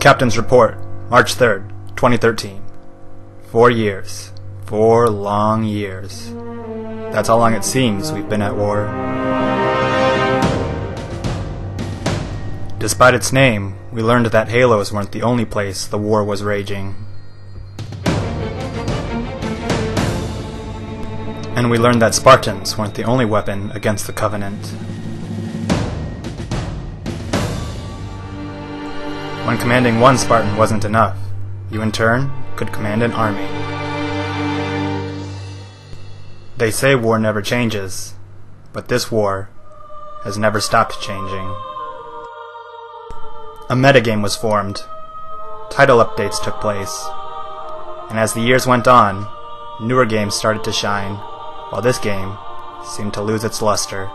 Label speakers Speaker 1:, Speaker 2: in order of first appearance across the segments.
Speaker 1: Captain's Report, March 3rd, 2013. 4 years. 4 long years. That's how long it seems we've been at war. Despite its name, we learned that Halos weren't the only place the war was raging. And we learned that Spartans weren't the only weapon against the Covenant. When commanding one Spartan wasn't enough, you in turn could command an army. They say war never changes, but this war has never stopped changing. A metagame was formed, title updates took place, and as the years went on, newer games started to shine, while this game seemed to lose its luster,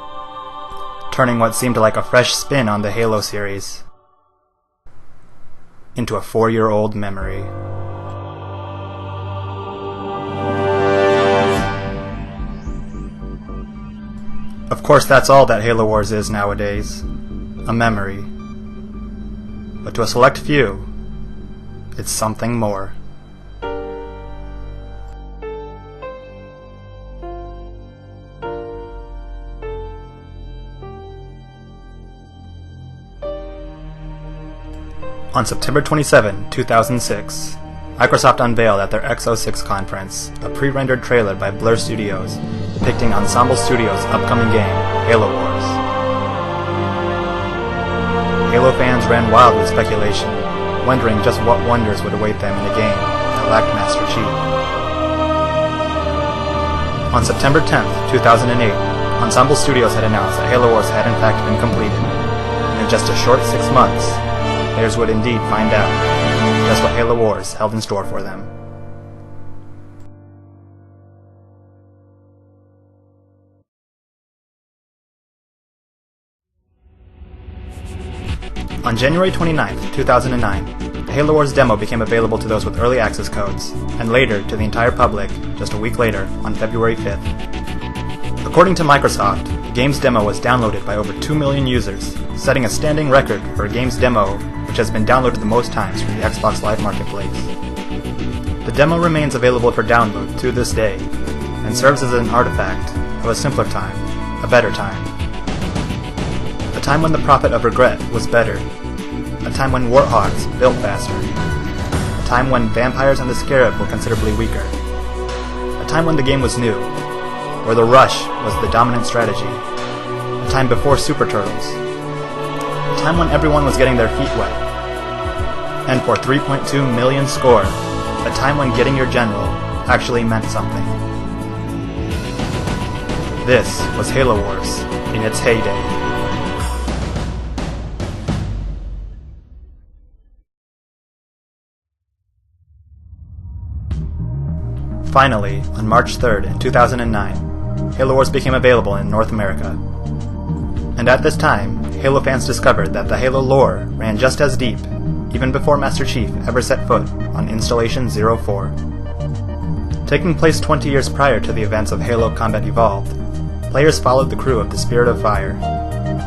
Speaker 1: turning what seemed like a fresh spin on the Halo series into a 4-year-old memory. Of course, that's all that Halo Wars is nowadays, a memory. But to a select few, it's something more. On September 27, 2006, Microsoft unveiled at their X06 conference a pre-rendered trailer by Blur Studios depicting Ensemble Studios' upcoming game, Halo Wars. Halo fans ran wild with speculation, wondering just what wonders would await them in a game that lacked Master Chief. On September 10, 2008, Ensemble Studios had announced that Halo Wars had in fact been completed, and in just a short 6 months, players would indeed find out just what Halo Wars held in store for them. On January 29, 2009, the Halo Wars demo became available to those with early access codes, and later to the entire public just a week later on February 5th. According to Microsoft, the game's demo was downloaded by over 2 million users, setting a standing record for a game's demo which has been downloaded the most times from the Xbox Live Marketplace. The demo remains available for download to this day, and serves as an artifact of a simpler time, a better time. A time when the Prophet of Regret was better, a time when Warthogs built faster, a time when Vampires and the Scarab were considerably weaker, a time when the game was new, where the rush was the dominant strategy, a time before Super Turtles, a time when everyone was getting their feet wet, and for 3.2 million score, a time when getting your general actually meant something. This was Halo Wars in its heyday. Finally, on March 3rd in 2009, Halo Wars became available in North America. And at this time, Halo fans discovered that the Halo lore ran just as deep, even before Master Chief ever set foot on Installation 04. Taking place 20 years prior to the events of Halo Combat Evolved, players followed the crew of the Spirit of Fire,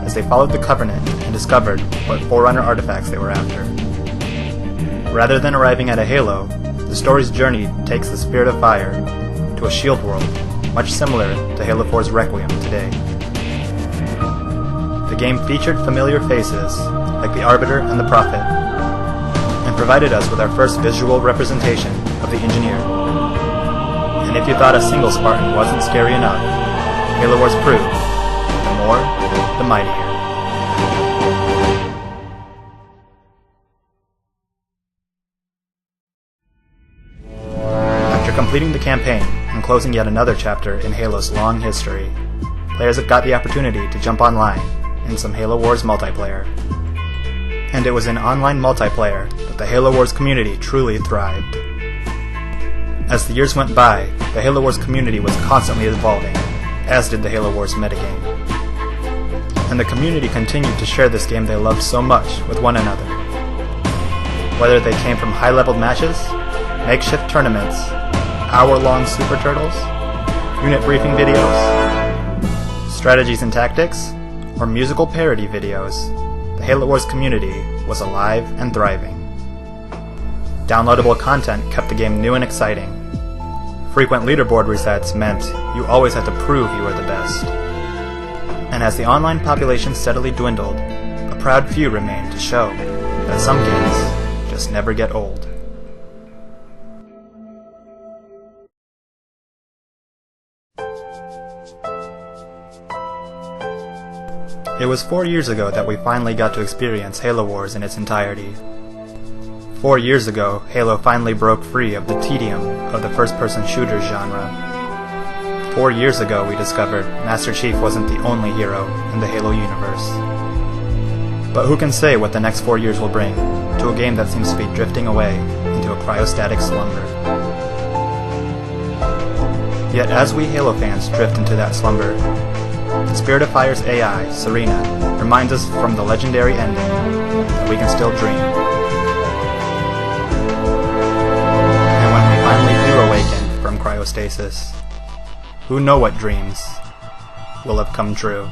Speaker 1: as they followed the Covenant and discovered what Forerunner artifacts they were after. Rather than arriving at a Halo, the story's journey takes the Spirit of Fire to a shield world, much similar to Halo 4's Requiem today. The game featured familiar faces, like the Arbiter and the Prophet, and provided us with our first visual representation of the Engineer. And if you thought a single Spartan wasn't scary enough, Halo Wars proved, the more, the mightier. After completing the campaign and closing yet another chapter in Halo's long history, players have got the opportunity to jump online in some Halo Wars multiplayer. And it was in online multiplayer that the Halo Wars community truly thrived. As the years went by, the Halo Wars community was constantly evolving, as did the Halo Wars metagame. And the community continued to share this game they loved so much with one another. Whether they came from high-leveled matches, makeshift tournaments, hour-long Super Turtles, unit briefing videos, strategies and tactics, or musical parody videos, the Halo Wars community was alive and thriving. Downloadable content kept the game new and exciting. Frequent leaderboard resets meant you always had to prove you were the best. And as the online population steadily dwindled, a proud few remained to show that some games just never get old. It was 4 years ago that we finally got to experience Halo Wars in its entirety. 4 years ago, Halo finally broke free of the tedium of the first-person shooter genre. 4 years ago, we discovered Master Chief wasn't the only hero in the Halo universe. But who can say what the next 4 years will bring to a game that seems to be drifting away into a cryostatic slumber? Yet as we Halo fans drift into that slumber, the Spirit of Fire's AI, Serena, reminds us from the legendary ending that we can still dream. And when we finally do awaken from cryostasis, who know what dreams will have come true?